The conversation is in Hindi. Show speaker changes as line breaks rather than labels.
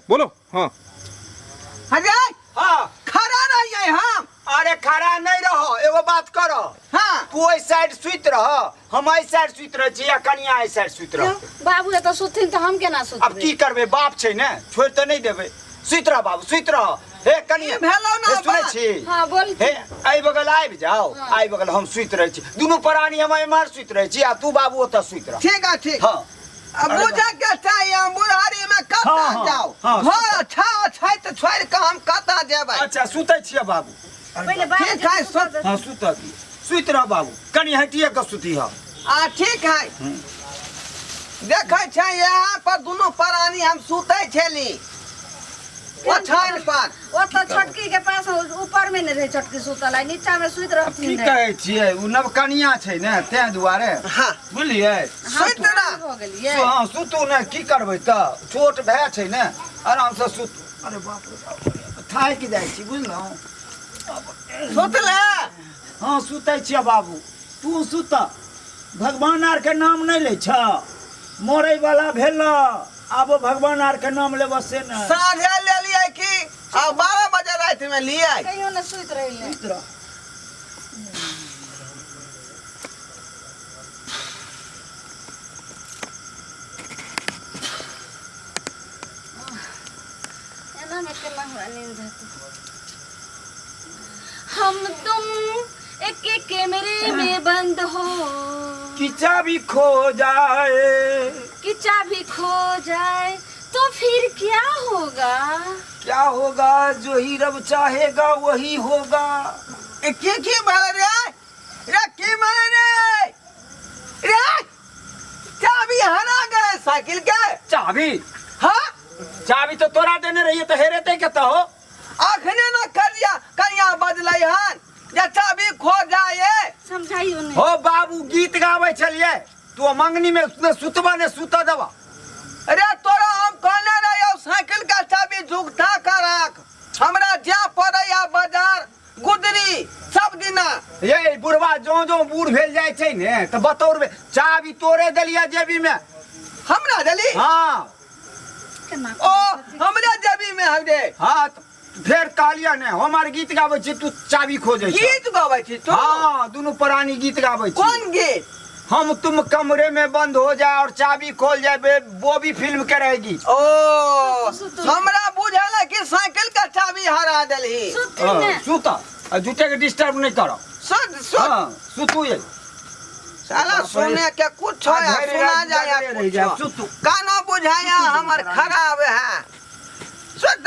बोलो। हाँ
अरे
हाँ
खड़ा नहीं है हम।
अरे खड़ा नहीं रहो, एगो बात करो।
हाँ
तू ओइ साइड सुत रह, हम एहि साइड सुत रह छी, या कनिया एहि साइड सुत रह।
बाबू एत सुथिन तो हम केना सुतबै?
अब की करबे, बाप छै ने, छोड़ तो नहीं देबे। सुत रह बाबू, सुत रह। हे कनिया
ई भेलौ ना
हे सुनै
बात।
छी?
हाँ बोल।
हे आई बगल आबि जाओ।
हाँ।
आई बगल हम सुत रहे छी, दुनू प्राणी हम एम्हर सुत रहे छी, आ तू बाबू ओतऽ सुत रह।
ठीक है ठीक।
हाँ
अब बुझे के चाहिए हम बुढ़ारी में कता
हाँ, हाँ,
जाओ।
हाँ।
घर अच्छा छै तो छोड़ के हम कता जेबै।
अच्छा सुतै छियै बाबू।
पहिले बाबू
ठीक है सुत।
हाँ सुत दी, सुत रह बाबू, कनि हटिए के सुती है।
ठीक है। देखे छै यहाँ पर दोनों प्राणी हम सुते छली ओछान पर।
ओत छोटकी के पास ऊपर में नहीं रहे, छोटकी सुतल है, नीचा में सुत
की
रहथिन।
कहै छियै, उ नवकनिया छै ने, तें दुआरे
हाँ
बुझलियै।
सुत रह।
हो गेलिए।
हाँ सुतू ने, की करबै तऽ छोट भाय छै ने, आराम से सुत। अरे बाप रे बाप, थाकि जाइ छी बुझलहुँ।
सुत ले।
हाँ सुतै छियै बाबू, तू सुत। भगवान आर के नाम नहीं ले छ, मरै वाला भेल, आब भगवान आर के नाम लेबऽ से न।
साँझे ले लिए कि 12 बजे रात में लिए।
कहियो न सुत रही। एना में केना हुआ नींद आती? हम तुम एक एक कैमरे में बंद हो,
कि चाबी खो जाए,
कि चाबी खो जाए तो फिर क्या होगा?
क्या होगा, जो ही रब चाहेगा वही होगा।
की बोल रे की मारे रे चाबी हरा गए साइकिल के।
चाबी?
हाँ
चाबी तो तोरा देने रहिए, तो हेरेते कहता हो।
आखने न करिया करिया बदलै हन या चाबी खो जाए।
समझाइयो नहीं।
हो बाबू गीत गावे छलिए, तू मंगनी में सुतबा ने सुत दबा।
अरे तोरा हम कहने रहियो साइकिल का चाबी जुगता कर रख, हमरा जा पड़ैया बाजार गुदरी सब दिना।
ये बुढ़वा जो जो बूढ़ भेल जाए छै ने, तो बतौर में चाबी तोरे देलिया जेबी में।
हमरा दली
हाँ
केना
ओ हमरा जेबी में हम दे।
हाँ तो फिर कहलिया ने, हमार गीत गावे छी, तू चाबी खोजे छी।
गीत गाबै छी तू?
हाँ दोनों प्राणी गीत गावे छी।
कौन गीत?
हम तुम कमरे में बंद हो जाए और चाबी खोल जाए, वो भी फिल्म के रहेगी।
ओ हमरा बुझल है कि साइकिल का चाबी हरा दली।
सुती ने।
सुता, झूठे के डिस्टर्ब नहीं करो।
सुत सुत।
हाँ सुतू ये।
साला सुने के कुछ है सुना जाया कुछ।
सुतू।
कानो बुझाया हमर खराब है। सुत।